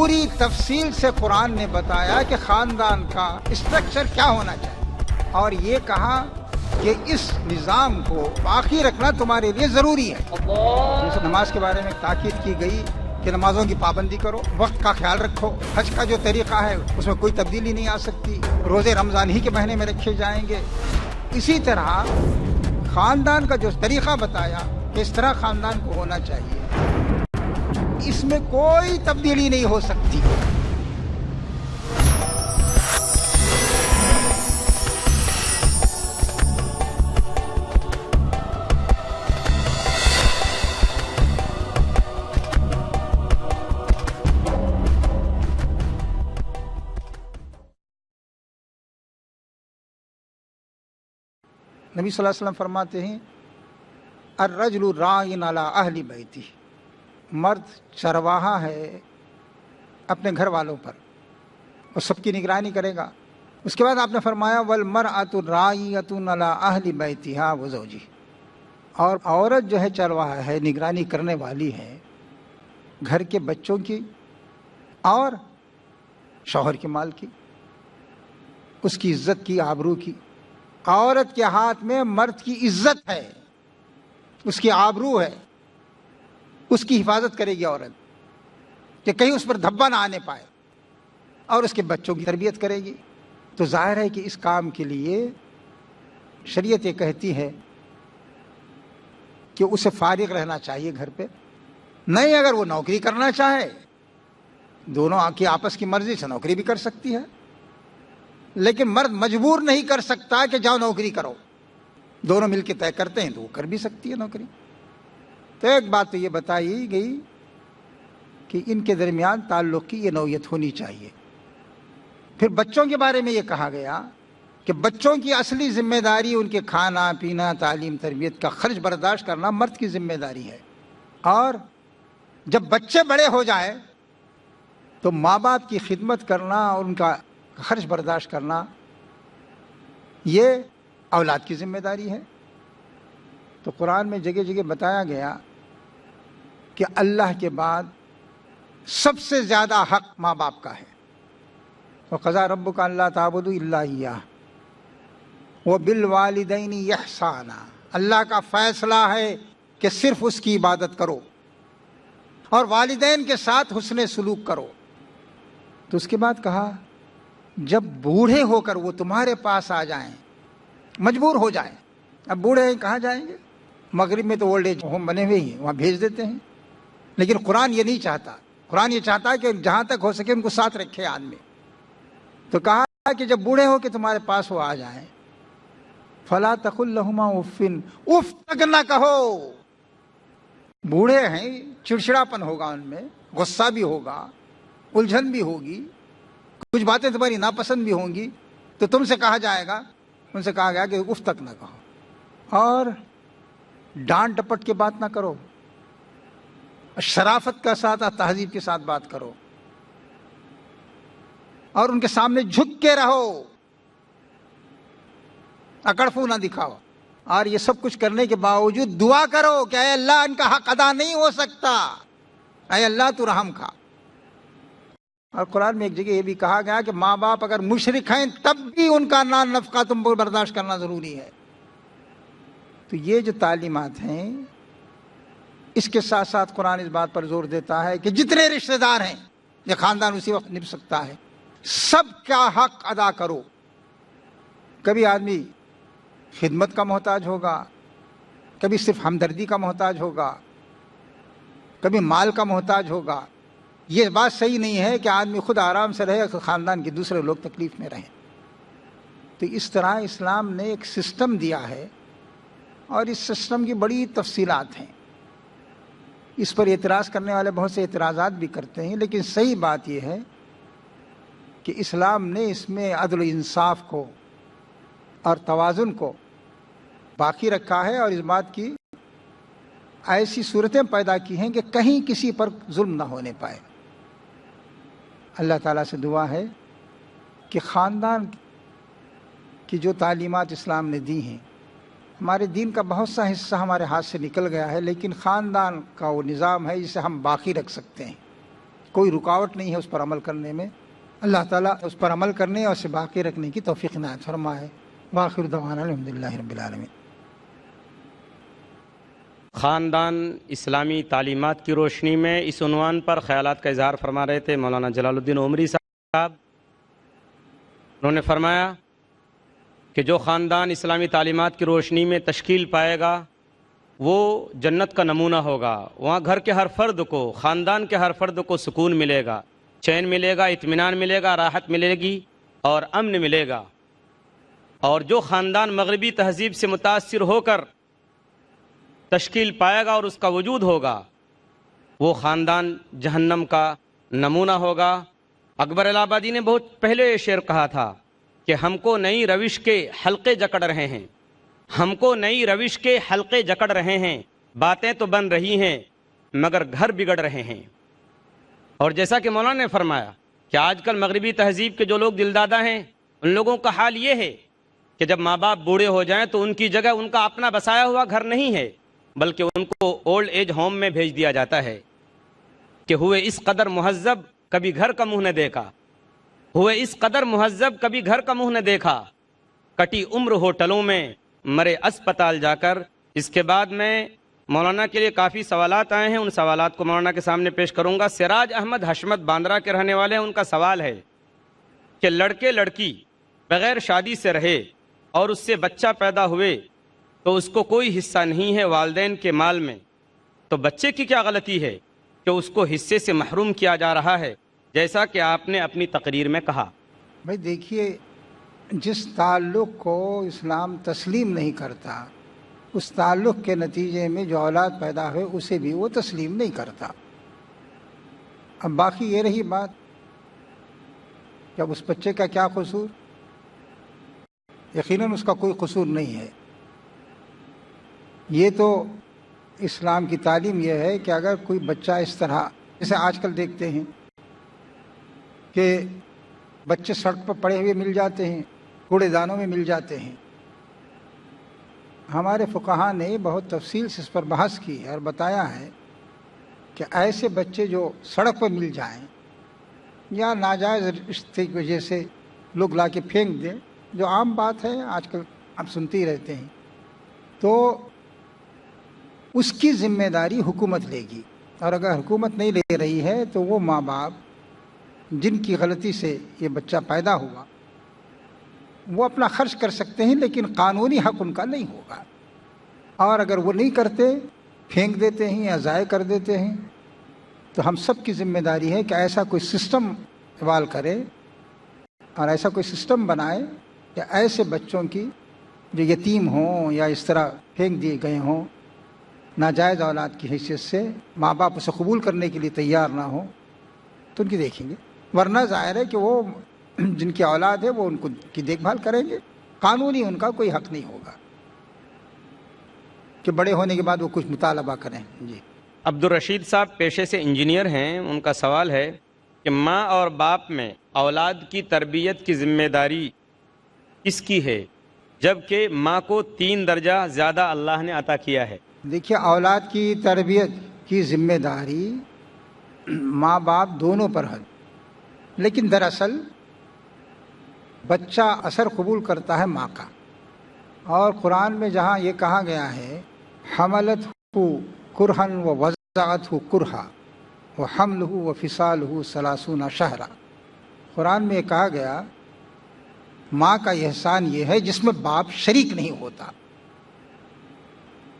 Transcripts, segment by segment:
پوری تفصیل سے قرآن نے بتایا کہ خاندان کا اسٹرکچر کیا ہونا چاہیے، اور یہ کہا کہ اس نظام کو باقی رکھنا تمہارے لیے ضروری ہے۔ جیسے نماز کے بارے میں تاکید کی گئی کہ نمازوں کی پابندی کرو، وقت کا خیال رکھو، حج کا جو طریقہ ہے اس میں کوئی تبدیلی نہیں آ سکتی، روزے رمضان ہی کے مہینے میں رکھے جائیں گے۔ اسی طرح خاندان کا جو طریقہ بتایا کہ اس طرح خاندان کو ہونا چاہیے، اس میں کوئی تبدیلی نہیں ہو سکتی۔ نبی صلی اللہ علیہ وسلم فرماتے ہیں الرجل راعٍ علی اہل بیتہ، مرد چرواہا ہے اپنے گھر والوں پر، اور سب کی نگرانی کرے گا۔ اس کے بعد آپ نے فرمایا والمرأۃ راعیۃ علی اہل بیتہا وزوجہا، اور عورت جو ہے چرواہا ہے، نگرانی کرنے والی ہے گھر کے بچوں کی اور شوہر کے مال کی، اس کی عزت کی، آبرو کی۔ عورت کے ہاتھ میں مرد کی عزت ہے، اس کی آبرو ہے، اس کی حفاظت کرے گی عورت کہ کہیں اس پر دھبا نہ آنے پائے، اور اس کے بچوں کی تربیت کرے گی۔ تو ظاہر ہے کہ اس کام کے لیے شریعت یہ کہتی ہے کہ اسے فارغ رہنا چاہیے گھر پہ، نہیں اگر وہ نوکری کرنا چاہے، دونوں کی آپس کی مرضی سے نوکری بھی کر سکتی ہے، لیکن مرد مجبور نہیں کر سکتا کہ جاؤ نوکری کرو، دونوں مل کے طے کرتے ہیں تو وہ کر بھی سکتی ہے نوکری۔ تو ایک بات تو یہ بتائی گئی کہ ان کے درمیان تعلق کی یہ نوعیت ہونی چاہیے۔ پھر بچوں کے بارے میں یہ کہا گیا کہ بچوں کی اصلی ذمہ داری ان کے کھانا پینا، تعلیم تربیت کا خرچ برداشت کرنا مرد کی ذمہ داری ہے، اور جب بچے بڑے ہو جائیں تو ماں باپ کی خدمت کرنا اور ان کا خرچ برداشت کرنا یہ اولاد کی ذمہ داری ہے۔ تو قرآن میں جگہ جگہ بتایا گیا کہ اللہ کے بعد سب سے زیادہ حق ماں باپ کا ہے۔ وَقَضَىٰ رَبُّكَ أَلَّا تَعْبُدُوا إِلَّا إِيَّاهُ وَبِالْوَالِدَيْنِ إِحْسَانًا، اللہ کا فیصلہ ہے کہ صرف اس کی عبادت کرو اور والدین کے ساتھ حسن سلوک کرو۔ تو اس کے بعد کہا جب بوڑھے ہو کر وہ تمہارے پاس آ جائیں، مجبور ہو جائیں، اب بوڑھے ہیں کہاں جائیں گے، مغرب میں تو اولڈ ایج ہوم بنے ہوئے ہیں، وہاں بھیج دیتے ہیں، لیکن قرآن یہ نہیں چاہتا۔ قرآن یہ چاہتا ہے کہ جہاں تک ہو سکے ان کو ساتھ رکھے آدمی۔ تو کہا کہ جب بوڑھے ہو کے تمہارے پاس وہ آ جائیں فَلَا تَقُل لَهُمَا اُفٍّ، اف تک نہ کہو۔ بوڑھے ہیں، چڑچڑاپن ہوگا ان میں، غصہ بھی ہوگا، الجھن بھی ہوگی، کچھ باتیں تمہاری ناپسند بھی ہوں گی، تو تم سے کہا جائے گا، ان سے کہا گیا کہ اف تک نہ کہو، اور ڈانٹ ڈپٹ کے بات نہ کرو، شرافت کے ساتھ، تہذیب کے ساتھ بات کرو، اور ان کے سامنے جھک کے رہو، اکڑفو نہ دکھاؤ، اور یہ سب کچھ کرنے کے باوجود دعا کرو کہ اے اللہ ان کا حق ادا نہیں ہو سکتا، اے اللہ تو رحم کھا۔ اور قرآن میں ایک جگہ یہ بھی کہا گیا کہ ماں باپ اگر مشرک ہیں تب بھی ان کا نان نفقہ تم کو برداشت کرنا ضروری ہے۔ تو یہ جو تعلیمات ہیں، اس کے ساتھ ساتھ قرآن اس بات پر زور دیتا ہے کہ جتنے رشتہ دار ہیں، یہ خاندان اسی وقت نبھ سکتا ہے، سب کا حق ادا کرو۔ کبھی آدمی خدمت کا محتاج ہوگا، کبھی صرف ہمدردی کا محتاج ہوگا، کبھی مال کا محتاج ہوگا۔ یہ بات صحیح نہیں ہے کہ آدمی خود آرام سے رہے، خاندان کے دوسرے لوگ تکلیف میں رہیں۔ تو اس طرح اسلام نے ایک سسٹم دیا ہے، اور اس سسٹم کی بڑی تفصیلات ہیں۔ اس پر اعتراض کرنے والے بہت سے اعتراضات بھی کرتے ہیں، لیکن صحیح بات یہ ہے کہ اسلام نے اس میں عدل و انصاف کو اور توازن کو باقی رکھا ہے، اور اس بات کی ایسی صورتیں پیدا کی ہیں کہ کہیں کسی پر ظلم نہ ہونے پائے۔ اللہ تعالیٰ سے دعا ہے کہ خاندان کی جو تعلیمات اسلام نے دی ہیں، ہمارے دین کا بہت سا حصہ ہمارے ہاتھ سے نکل گیا ہے، لیکن خاندان کا وہ نظام ہے جسے ہم باقی رکھ سکتے ہیں، کوئی رکاوٹ نہیں ہے اس پر عمل کرنے میں. اللہ تعالیٰ اس پر عمل کرنے اور اسے باقی رکھنے کی توفیق عنایت فرمائے. وآخر دعوانا الحمدللہ رب العالمین. خاندان اسلامی تعلیمات کی روشنی میں اس عنوان پر خیالات کا اظہار فرما رہے تھے مولانا جلال الدین عمری صاحب. انہوں نے فرمایا کہ جو خاندان اسلامی تعلیمات کی روشنی میں تشکیل پائے گا وہ جنت کا نمونہ ہوگا. وہاں گھر کے ہر فرد کو، خاندان کے ہر فرد کو سکون ملے گا، چین ملے گا، اطمینان ملے گا، راحت ملے گی اور امن ملے گا. اور جو خاندان مغربی تہذیب سے متاثر ہو کر تشکیل پائے گا اور اس کا وجود ہوگا، وہ خاندان جہنم کا نمونہ ہوگا. اکبر الہ آبادی نے بہت پہلے یہ شعر کہا تھا کہ ہم کو نئی روش کے حلقے جکڑ رہے ہیں، ہم کو نئی روش کے حلقے جکڑ رہے ہیں، باتیں تو بن رہی ہیں مگر گھر بگڑ رہے ہیں. اور جیسا کہ مولانا نے فرمایا کہ آج کل مغربی تہذیب کے جو لوگ دلدادہ ہیں ان لوگوں کا حال یہ ہے کہ جب ماں باپ بوڑھے ہو جائیں تو ان کی جگہ ان کا اپنا بسایا ہوا گھر نہیں ہے بلکہ ان کو اولڈ ایج ہوم میں بھیج دیا جاتا ہے کہ ہوئے اس قدر مہذب کبھی گھر کا منہ نہ دیکھا، ہوئے اس قدر مہذب کبھی گھر کا منہ نہ دیکھا، کٹی عمر ہوٹلوں میں مرے اسپتال جا کر. اس کے بعد میں مولانا کے لیے کافی سوالات آئے ہیں، ان سوالات کو مولانا کے سامنے پیش کروں گا. سراج احمد حشمت باندرا کے رہنے والے ہیں. ان کا سوال ہے کہ لڑکے لڑکی بغیر شادی سے رہے اور اس سے بچہ پیدا ہوئے تو اس کو کوئی حصہ نہیں ہے والدین کے مال میں، تو بچے کی کیا غلطی ہے کہ اس کو حصے سے محروم کیا جا رہا ہے جیسا کہ آپ نے اپنی تقریر میں کہا؟ بھائی دیکھیے، جس تعلق کو اسلام تسلیم نہیں کرتا اس تعلق کے نتیجے میں جو اولاد پیدا ہوئے اسے بھی وہ تسلیم نہیں کرتا. اب باقی یہ رہی بات کہ اب اس بچے کا کیا قصور؟ یقیناً اس کا کوئی قصور نہیں ہے. یہ تو اسلام کی تعلیم یہ ہے کہ اگر کوئی بچہ اس طرح، جیسے آج کل دیکھتے ہیں کہ بچے سڑک پر پڑے ہوئے مل جاتے ہیں، کوڑے دانوں میں مل جاتے ہیں. ہمارے فقہا نے بہت تفصیل سے اس پر بحث کی ہے اور بتایا ہے کہ ایسے بچے جو سڑک پر مل جائیں یا ناجائز رشتے کی وجہ سے لوگ لا کے پھینک دیں، جو عام بات ہے آج کل آپ سنتے ہی رہتے ہیں، تو اس کی ذمہ داری حکومت لے گی. اور اگر حکومت نہیں لے رہی ہے تو وہ ماں باپ جن کی غلطی سے یہ بچہ پیدا ہوا وہ اپنا خرچ کر سکتے ہیں لیکن قانونی حق ان کا نہیں ہوگا. اور اگر وہ نہیں کرتے، پھینک دیتے ہیں یا ضائع کر دیتے ہیں، تو ہم سب کی ذمہ داری ہے کہ ایسا کوئی سسٹم ایوال کرے اور ایسا کوئی سسٹم بنائے کہ ایسے بچوں کی جو یتیم ہوں یا اس طرح پھینک دیے گئے ہوں، ناجائز اولاد کی حیثیت سے ماں باپ اسے قبول کرنے کے لیے تیار نہ ہوں، تو ان کی دیکھیں گے. ورنہ ظاہر ہے کہ وہ جن کی اولاد ہے وہ ان کو کی دیکھ بھال کریں گے. قانونی ان کا کوئی حق نہیں ہوگا کہ بڑے ہونے کے بعد وہ کچھ مطالبہ کریں. جی عبد الرشید صاحب پیشے سے انجینئر ہیں. ان کا سوال ہے کہ ماں اور باپ میں اولاد کی تربیت کی ذمہ داری کس کی ہے جبکہ ماں کو 3 درجہ زیادہ اللہ نے عطا کیا ہے؟ دیکھیے، اولاد کی تربیت کی ذمہ داری ماں باپ دونوں پر ہے، لیکن دراصل بچہ اثر قبول کرتا ہے ماں کا. اور قرآن میں جہاں یہ کہا گیا ہے حملت ہو کرہن و وضعت ہو کرہا و حمل ہو و فصال ہو 30 شہرا، قرآن میں یہ کہا گیا ماں کا احسان یہ ہے جس میں باپ شریک نہیں ہوتا،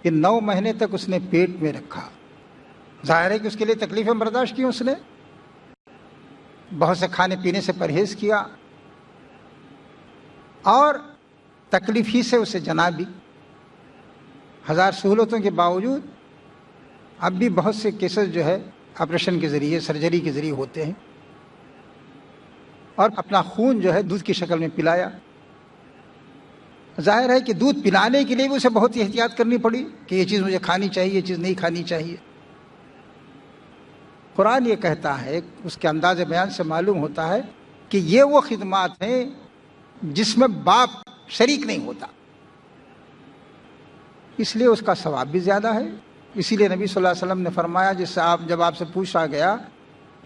کہ 9 مہینے تک اس نے پیٹ میں رکھا. ظاہر ہے کہ اس کے لیے تکلیفیں برداشت کی، اس نے بہت سے کھانے پینے سے پرہیز کیا اور تکلیف ہی سے اسے جنا بھی. 1000 سہولتوں کے باوجود اب بھی بہت سے کیسز جو ہے آپریشن کے ذریعے، سرجری کے ذریعے ہوتے ہیں، اور اپنا خون جو ہے دودھ کی شکل میں پلایا. ظاہر ہے کہ دودھ پلانے کے لیے بھی اسے بہت احتیاط کرنی پڑی کہ یہ چیز مجھے کھانی چاہیے، یہ چیز نہیں کھانی چاہیے. قرآن یہ کہتا ہے، اس کے انداز بیان سے معلوم ہوتا ہے کہ یہ وہ خدمات ہیں جس میں باپ شریک نہیں ہوتا، اس لیے اس کا ثواب بھی زیادہ ہے. اسی لیے نبی صلی اللہ علیہ وسلم نے فرمایا، جس سے جب آپ سے پوچھا گیا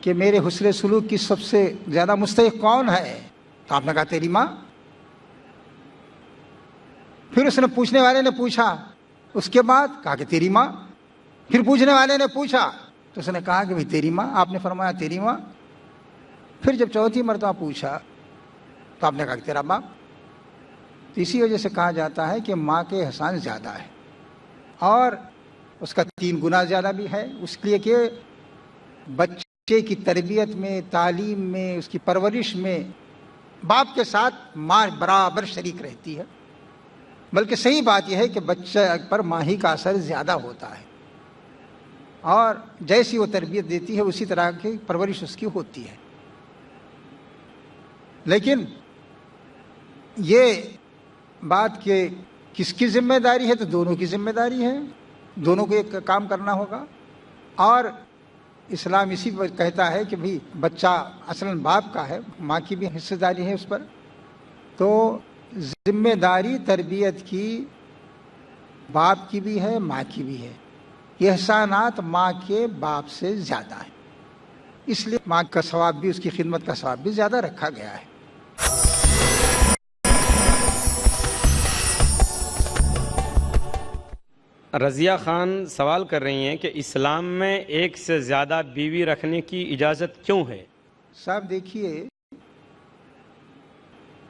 کہ میرے حسن سلوک کی سب سے زیادہ مستحق کون ہے؟ تو آپ نے کہا تیری ماں۔ پھر اس نے پوچھنے والے نے پوچھا، اس کے بعد کہا کہ تیری ماں۔ پھر پوچھنے والے نے پوچھا تو اس نے کہا کہ بھائی تیری ماں۔ آپ نے فرمایا تیری ماں۔ پھر جب چوتھی مرتبہ پوچھا تو آپ نے کہا کہ تیرا باپ۔ تو اسی وجہ سے کہا جاتا ہے کہ ماں کے احسان زیادہ ہے، اور اس کا 3 گنا زیادہ بھی ہے، اس لیے کہ بچے کی تربیت میں، تعلیم میں، اس کی پرورش میں باپ کے ساتھ ماں برابر شریک رہتی ہے۔ بلکہ صحیح بات یہ ہے کہ بچہ پر ماں ہی کا اثر زیادہ ہوتا ہے، اور جیسی وہ تربیت دیتی ہے اسی طرح کی پرورش اس کی ہوتی ہے۔ لیکن یہ بات کہ کس کی ذمہ داری ہے، تو دونوں کی ذمہ داری ہے، دونوں کو ایک کام کرنا ہوگا۔ اور اسلام اسی پر کہتا ہے کہ بھئی بچہ اصلاً باپ کا ہے، ماں کی بھی حصہ داری ہے اس پر۔ تو ذمہ داری تربیت کی باپ کی بھی ہے، ماں کی بھی ہے۔ یہ احسانات ماں کے باپ سے زیادہ ہیں، اس لیے ماں کا ثواب بھی، اس کی خدمت کا ثواب بھی زیادہ رکھا گیا ہے۔ رضیہ خان سوال کر رہی ہیں کہ اسلام میں ایک سے زیادہ بیوی رکھنے کی اجازت کیوں ہے؟ صاحب دیکھیے،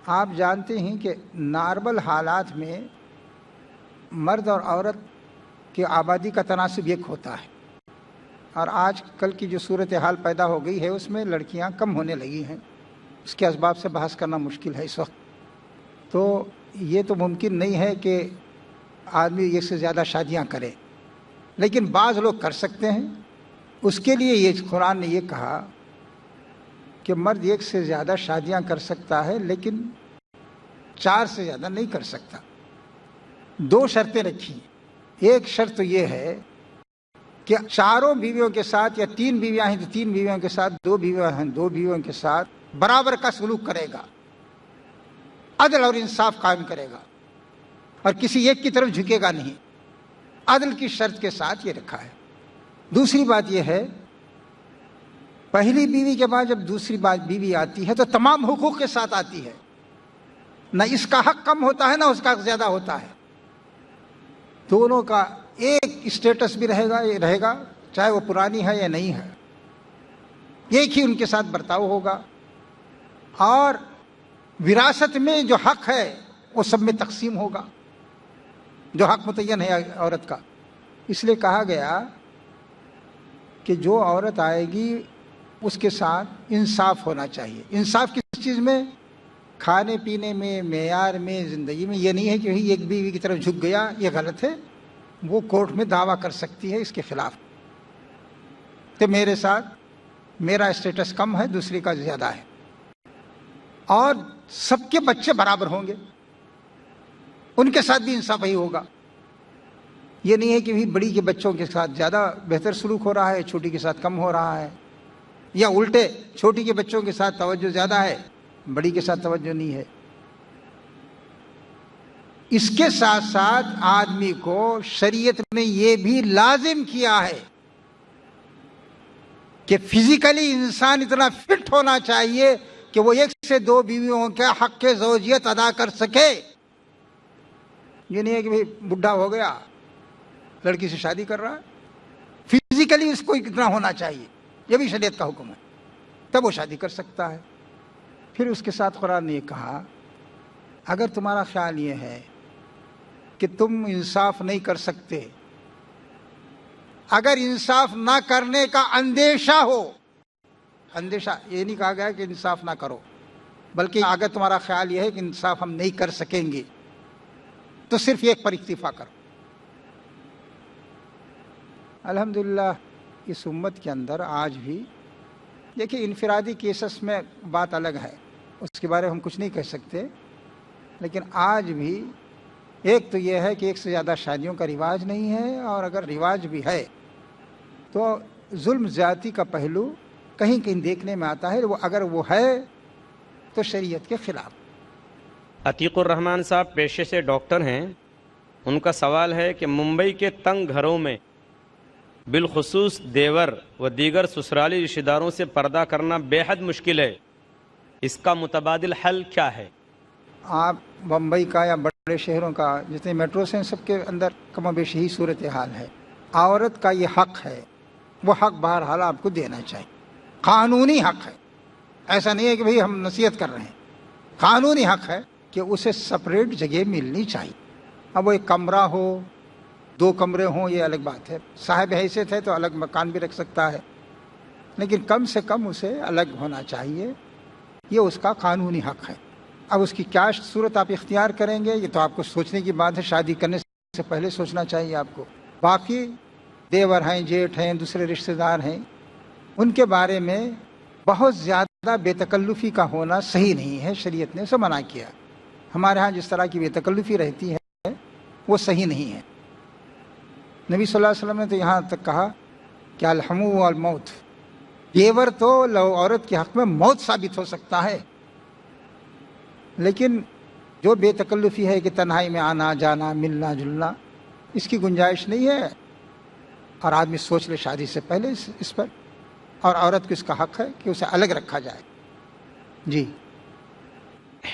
آپ جانتے ہیں کہ نارمل حالات میں مرد اور عورت کی آبادی کا تناسب ایک ہوتا ہے، اور آج کل کی جو صورتحال پیدا ہو گئی ہے اس میں لڑکیاں کم ہونے لگی ہیں۔ اس کے اسباب سے بحث کرنا مشکل ہے اس وقت۔ تو یہ تو ممکن نہیں ہے کہ آدمی ایک سے زیادہ شادیاں کرے، لیکن بعض لوگ کر سکتے ہیں۔ اس کے لیے یہ قرآن نے یہ کہا کہ مرد ایک سے زیادہ شادیاں کر سکتا ہے، لیکن 4 سے زیادہ نہیں کر سکتا۔ 2 شرطیں رکھی۔ ایک شرط تو یہ ہے کہ 4 بیویوں کے ساتھ، یا 3 بیویاں ہیں تو 3 بیویوں کے ساتھ، 2 بیویاں ہیں 2 بیویوں کے ساتھ برابر کا سلوک کرے گا، عدل اور انصاف قائم کرے گا، اور کسی ایک کی طرف جھکے گا نہیں۔ عدل کی شرط کے ساتھ یہ رکھا ہے۔ دوسری بات یہ ہے، پہلی بیوی کے بعد جب دوسری بیوی آتی ہے تو تمام حقوق کے ساتھ آتی ہے، نہ اس کا حق کم ہوتا ہے نہ اس کا حق زیادہ ہوتا ہے۔ دونوں کا ایک اسٹیٹس بھی رہے گا، چاہے وہ پرانی ہے یا نہیں ہے، ایک ہی ان کے ساتھ برتاؤ ہوگا، اور وراثت میں جو حق ہے وہ سب میں تقسیم ہوگا، جو حق متعین ہے عورت کا۔ اس لیے کہا گیا کہ جو عورت آئے گی اس کے ساتھ انصاف ہونا چاہیے۔ انصاف کس چیز میں؟ کھانے پینے میں، معیار میں، زندگی میں۔ یہ نہیں ہے کہ ایک بیوی کی طرف جھک گیا، یہ غلط ہے۔ وہ کورٹ میں دعویٰ کر سکتی ہے اس کے خلاف کہ میرے ساتھ میرا اسٹیٹس کم ہے، دوسری کا زیادہ ہے، اور سب کے بچے برابر ہوں گے، ان کے ساتھ بھی انصاف ہی ہوگا۔ یہ نہیں ہے کہ بڑی کے بچوں کے ساتھ زیادہ بہتر سلوک ہو رہا ہے، چھوٹی کے ساتھ کم ہو رہا ہے، یا الٹے چھوٹی کے بچوں کے ساتھ توجہ زیادہ ہے، بڑی کے ساتھ توجہ نہیں ہے۔ اس کے ساتھ ساتھ آدمی کو شریعت نے یہ بھی لازم کیا ہے کہ فزیکلی انسان اتنا فٹ ہونا چاہیے کہ وہ 1 سے 2 بیویوں کے حق کے زوجیت ادا کر سکے۔ یہ نہیں ہے کہ بڈھا ہو گیا لڑکی سے شادی کر رہا ہے، فزیکلی اس کو اتنا ہونا چاہیے، یہ بھی شریعت کا حکم ہے، تب وہ شادی کر سکتا ہے۔ پھر اس کے ساتھ قرآن نے یہ کہا، اگر تمہارا خیال یہ ہے کہ تم انصاف نہیں کر سکتے، اگر انصاف نہ کرنے کا اندیشہ ہو، اندیشہ یہ نہیں کہا گیا کہ انصاف نہ کرو، بلکہ اگر تمہارا خیال یہ ہے کہ انصاف ہم نہیں کر سکیں گے تو صرف ایک پر اکتفا کرو۔ الحمدللہ اس امت کے اندر آج بھی دیکھیے انفرادی کیسز میں بات الگ ہے، اس کے بارے میں ہم کچھ نہیں کہہ سکتے، لیکن آج بھی ایک تو یہ ہے کہ 1 سے زیادہ شادیوں کا رواج نہیں ہے، اور اگر رواج بھی ہے تو ظلم زیادتی کا پہلو کہیں کہیں دیکھنے میں آتا ہے، اگر وہ ہے تو شریعت کے خلاف۔ عتیق الرحمان صاحب پیشے سے ڈاکٹر ہیں، ان کا سوال ہے کہ ممبئی کے تنگ گھروں میں بالخصوص دیور و دیگر سسرالی رشتہ داروں سے پردہ کرنا بے حد مشکل ہے، اس کا متبادل حل کیا ہے؟ آپ بمبئی کا یا بڑے شہروں کا جتنے میٹروز ہیں سب کے اندر کم و بیش یہی صورتحال ہے۔ عورت کا یہ حق ہے، وہ حق بہرحال آپ کو دینا چاہیے، قانونی حق ہے۔ ایسا نہیں ہے کہ بھئی ہم نصیحت کر رہے ہیں، قانونی حق ہے کہ اسے سپریٹ جگہ ملنی چاہیے۔ اب وہ ایک کمرہ ہو، 2 کمرے ہوں، یہ الگ بات ہے، صاحب حیثیت ہے تو الگ مکان بھی رکھ سکتا ہے، لیکن کم سے کم اسے الگ ہونا چاہیے، یہ اس کا قانونی حق ہے۔ اب اس کی کیا صورت آپ اختیار کریں گے یہ تو آپ کو سوچنے کی بات ہے، شادی کرنے سے پہلے سوچنا چاہیے آپ کو۔ باقی دیور ہیں، جیٹھ ہیں، دوسرے رشتہ دار ہیں، ان کے بارے میں بہت زیادہ بے تکلفی کا ہونا صحیح نہیں ہے، شریعت نے اسے منع کیا۔ ہمارے ہاں جس طرح کی بے تکلفی رہتی ہے وہ صحیح نہیں ہے۔ نبی صلی اللہ علیہ وسلم نے تو یہاں تک کہا کہ الحمو والموت، دیور تو عورت کے حق میں موت ثابت ہو سکتا ہے، لیکن جو بے تکلفی ہے کہ تنہائی میں آنا جانا ملنا جلنا، اس کی گنجائش نہیں ہے، اور آدمی سوچ لے شادی سے پہلے اس پر، اور عورت کو اس کا حق ہے کہ اسے الگ رکھا جائے۔ جی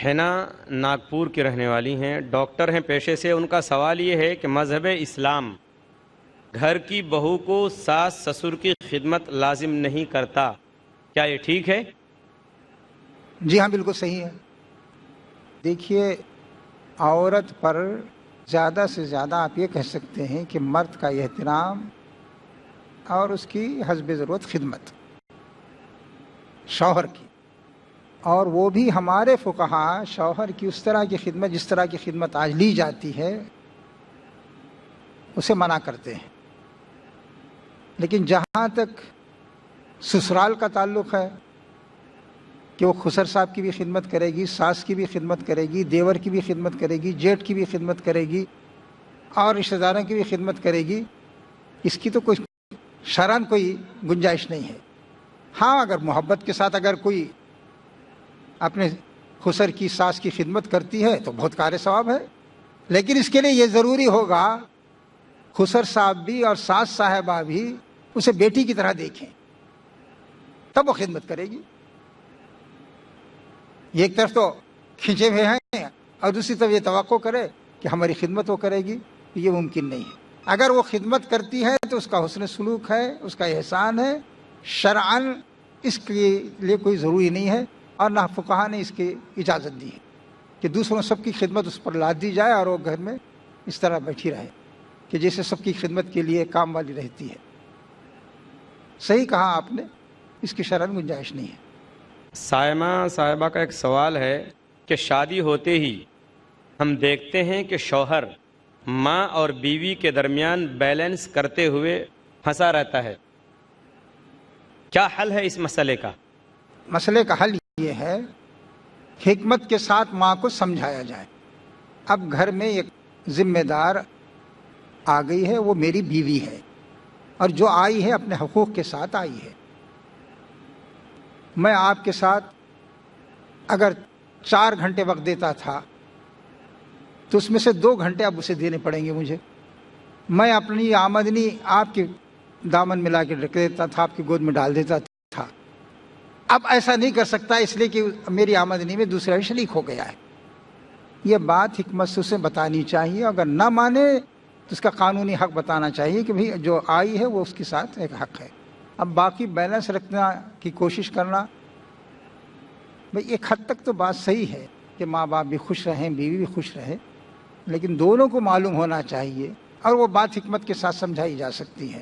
حنا ناگپور کی رہنے والی ہیں، ڈاکٹر ہیں پیشے سے، ان کا سوال یہ ہے کہ مذہب اسلام گھر کی بہو کو ساس سسر کی خدمت لازم نہیں کرتا، کیا یہ ٹھیک ہے؟ جی ہاں، بالکل صحیح ہے۔ دیکھیے، عورت پر زیادہ سے زیادہ آپ یہ کہہ سکتے ہیں کہ مرد کا احترام اور اس کی حسب ضرورت خدمت شوہر کی، اور وہ بھی ہمارے فقہا شوہر کی اس طرح کی خدمت جس طرح کی خدمت آج لی جاتی ہے اسے منع کرتے ہیں۔ لیکن جہاں تک سسرال کا تعلق ہے کہ وہ خسر صاحب کی بھی خدمت کرے گی، ساس کی بھی خدمت کرے گی، دیور کی بھی خدمت کرے گی، جیٹھ کی بھی خدمت کرے گی، اور رشتہ داروں کی بھی خدمت کرے گی، اس کی تو کوئی شرعاً کوئی گنجائش نہیں ہے۔ ہاں، اگر محبت کے ساتھ اگر کوئی اپنے خسر کی ساس کی خدمت کرتی ہے تو بہت کار ثواب ہے، لیکن اس کے لیے یہ ضروری ہوگا خسر صاحب بھی اور ساس صاحبہ بھی اسے بیٹی کی طرح دیکھیں، تب وہ خدمت کرے گی۔ یہ ایک طرف تو کھنچے ہوئے ہیں اور دوسری طرف یہ توقع کرے کہ ہماری خدمت وہ کرے گی، یہ ممکن نہیں ہے۔ اگر وہ خدمت کرتی ہے تو اس کا حسن سلوک ہے، اس کا احسان ہے، شرعاً اس کے لیے کوئی ضروری نہیں ہے، اور نہ فقہا نے اس کی اجازت دی ہے کہ دوسروں سب کی خدمت اس پر لاد دی جائے اور وہ گھر میں اس طرح بیٹھی رہے کہ جیسے سب کی خدمت کے لیے کام والی رہتی ہے۔ صحیح کہا آپ نے، اس کی شرعاً گنجائش نہیں ہے۔ سائمہ صاحبہ کا ایک سوال ہے کہ شادی ہوتے ہی ہم دیکھتے ہیں کہ شوہر ماں اور بیوی کے درمیان بیلنس کرتے ہوئے پھنسا رہتا ہے، کیا حل ہے اس مسئلے کا؟ مسئلے کا حل یہ ہے حکمت کے ساتھ ماں کو سمجھایا جائے۔ اب گھر میں ایک ذمہ دار آ گئی ہے، وہ میری بیوی ہے، اور جو آئی ہے اپنے حقوق کے ساتھ آئی ہے۔ میں آپ کے ساتھ اگر 4 گھنٹے وقت دیتا تھا تو اس میں سے 2 گھنٹے اب اسے دینے پڑیں گے مجھے۔ میں اپنی آمدنی آپ کے دامن ملا کے رکھ دیتا تھا، آپ کی گود میں ڈال دیتا تھا، اب ایسا نہیں کر سکتا اس لیے کہ میری آمدنی میں دوسرا شریک ہو گیا ہے۔ یہ بات حکمت سے اسے بتانی چاہیے، اگر نہ مانے تو اس کا قانونی حق بتانا چاہیے کہ بھئی جو آئی ہے وہ اس کے ساتھ ایک حق ہے۔ اب باقی بیلنس رکھنا کی کوشش کرنا، بھئی ایک حد تک تو بات صحیح ہے کہ ماں باپ بھی خوش رہیں، بیوی بھی خوش رہے، لیکن دونوں کو معلوم ہونا چاہیے، اور وہ بات حکمت کے ساتھ سمجھائی جا سکتی ہے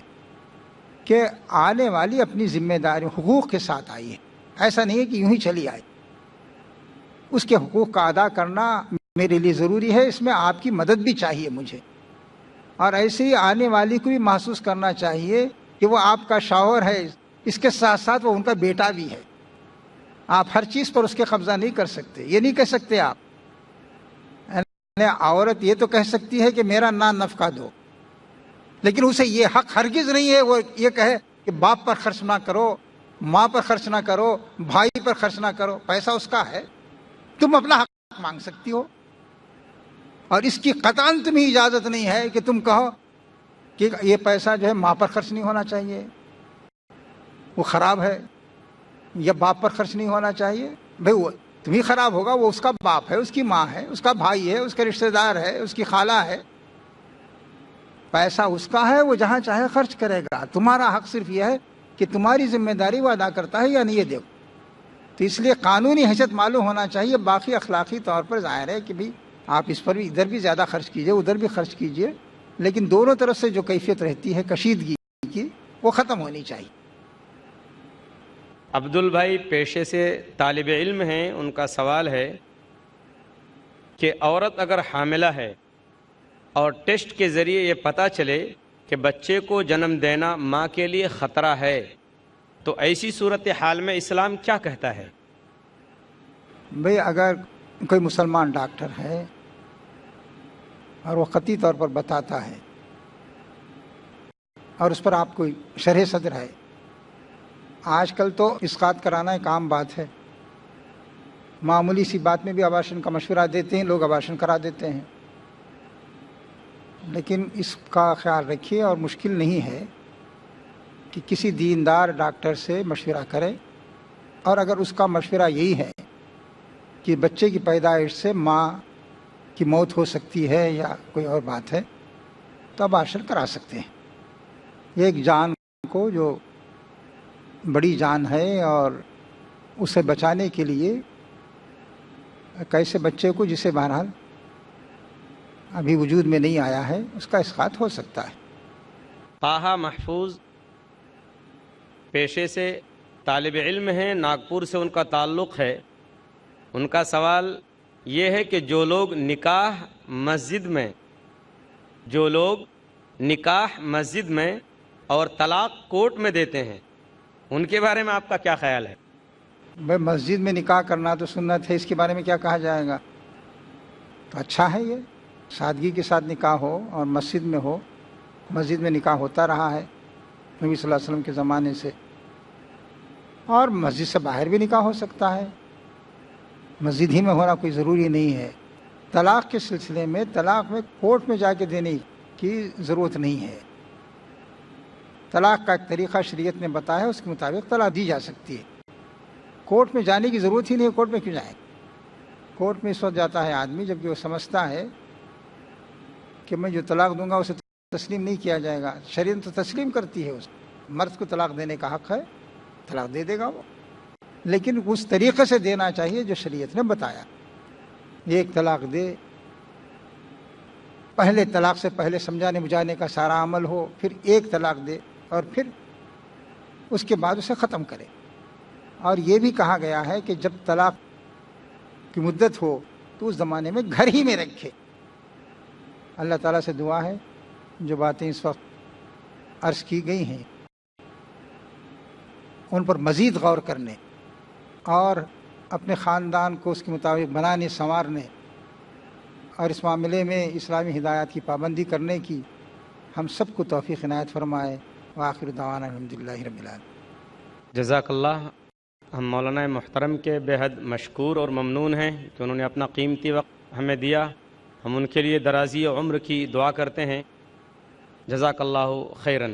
کہ آنے والی اپنی ذمہ داری حقوق کے ساتھ آئی ہے، ایسا نہیں ہے کہ یوں ہی چلی آئی۔ اس کے حقوق کا ادا کرنا میرے لیے ضروری ہے، اس میں آپ کی مدد بھی چاہیے مجھے، اور ایسے ہی آنے والی کو بھی محسوس کرنا چاہیے کہ وہ آپ کا شوہر ہے، اس کے ساتھ ساتھ وہ ان کا بیٹا بھی ہے۔ آپ ہر چیز پر اس کے قبضہ نہیں کر سکتے، یہ نہیں کہہ سکتے آپ۔ عورت یہ تو کہہ سکتی ہے کہ میرا نان نفقہ دو، لیکن اسے یہ حق ہرگز نہیں ہے وہ یہ کہے کہ باپ پر خرچ نہ کرو، ماں پر خرچ نہ کرو، بھائی پر خرچ نہ کرو، پیسہ اس کا ہے، تم اپنا حق مانگ سکتی ہو، اور اس کی قطعاً تمہیں اجازت نہیں ہے کہ تم کہو کہ یہ پیسہ جو ہے ماں پر خرچ نہیں ہونا چاہیے، وہ خراب ہے، یا باپ پر خرچ نہیں ہونا چاہیے. بھائی وہ تمہیں خراب ہوگا، وہ اس کا باپ ہے، اس کی ماں ہے، اس کا بھائی ہے، اس کا رشتہ دار ہے، اس کی خالہ ہے. پیسہ اس کا ہے، وہ جہاں چاہے خرچ کرے گا. تمہارا حق صرف یہ ہے کہ تمہاری ذمہ داری وہ ادا کرتا ہے یا نہیں، یہ دیکھو. تو اس لیے قانونی حیثیت معلوم ہونا چاہیے. باقی اخلاقی طور پر ظاہر ہے کہ بھی آپ اس پر بھی ادھر بھی زیادہ خرچ کیجئے، ادھر بھی خرچ کیجئے، لیکن دونوں طرف سے جو کیفیت رہتی ہے کشیدگی کی، وہ ختم ہونی چاہیے. عبدل بھائی پیشے سے طالب علم ہیں، ان کا سوال ہے کہ عورت اگر حاملہ ہے اور ٹیسٹ کے ذریعے یہ پتہ چلے کہ بچے کو جنم دینا ماں کے لیے خطرہ ہے، تو ایسی صورتحال میں اسلام کیا کہتا ہے؟ بھئی اگر کوئی مسلمان ڈاکٹر ہے اور وہ قطعی طور پر بتاتا ہے اور اس پر آپ کو شرح صدر ہے، آج کل تو اسقاط کرانا ایک عام بات ہے، معمولی سی بات میں بھی ابارشن کا مشورہ دیتے ہیں لوگ، ابارشن کرا دیتے ہیں. لیکن اس کا خیال رکھیے، اور مشکل نہیں ہے کہ کسی دیندار ڈاکٹر سے مشورہ کرے، اور اگر اس کا مشورہ یہی ہے کہ بچے کی پیدائش سے ماں کی موت ہو سکتی ہے یا کوئی اور بات ہے، تو ابارشن کرا سکتے ہیں. یہ ایک جان کو جو بڑی جان ہے، اور اسے بچانے کے لیے کیسے بچے کو جسے بہرحال ابھی وجود میں نہیں آیا ہے، اس کا اسقاط ہو سکتا ہے. طاہا محفوظ پیشے سے طالب علم ہیں، ناگپور سے ان کا تعلق ہے. ان کا سوال یہ ہے کہ جو لوگ نکاح مسجد میں اور طلاق کورٹ میں دیتے ہیں، ان کے بارے میں آپ کا کیا خیال ہے؟ بھائی مسجد میں نکاح کرنا تو سنت ہے، اس کے بارے میں کیا کہا جائے گا؟ تو اچھا ہے، یہ سادگی کے ساتھ نکاح ہو اور مسجد میں ہو. مسجد میں نکاح ہوتا رہا ہے نبی صلی اللہ علیہ وسلم کے زمانے سے، اور مسجد سے باہر بھی نکاح ہو سکتا ہے، مسجد ہی میں ہونا کوئی ضروری نہیں ہے. طلاق کے سلسلے میں طلاق میں کورٹ میں جا کے دینے کی ضرورت نہیں ہے. طلاق کا ایک طریقہ شریعت نے بتایا ہے، اس کے مطابق طلاق دی جا سکتی ہے. کورٹ میں جانے کی ضرورت ہی نہیں ہے. کورٹ میں کیوں جائیں؟ کورٹ میں اس وقت جاتا ہے آدمی جبکہ وہ سمجھتا ہے کہ میں جو طلاق دوں گا اسے تسلیم نہیں کیا جائے گا. شریعت تو تسلیم کرتی ہے، اس مرد کو طلاق دینے کا حق ہے، طلاق دے دے گا وہ، لیکن اس طریقے سے دینا چاہیے جو شریعت نے بتایا. ایک طلاق دے، پہلے طلاق سے پہلے سمجھانے بجھانے کا سارا عمل ہو، پھر ایک طلاق دے اور پھر اس کے بعد اسے ختم کرے. اور یہ بھی کہا گیا ہے کہ جب طلاق کی مدت ہو تو اس زمانے میں گھر ہی میں رکھے. اللہ تعالیٰ سے دعا ہے جو باتیں اس وقت عرض کی گئی ہیں ان پر مزید غور کرنے اور اپنے خاندان کو اس کے مطابق بنانے سنوارنے اور اس معاملے میں اسلامی ہدایات کی پابندی کرنے کی ہم سب کو توفیق عنایت فرمائے. وآخر دعوانا الحمدللہ رب العالمین. جزاک اللہ. ہم مولانا محترم کے بے حد مشکور اور ممنون ہیں کہ انہوں نے اپنا قیمتی وقت ہمیں دیا. ہم ان کے لیے درازی عمر کی دعا کرتے ہیں. جزاک اللہ خیراً.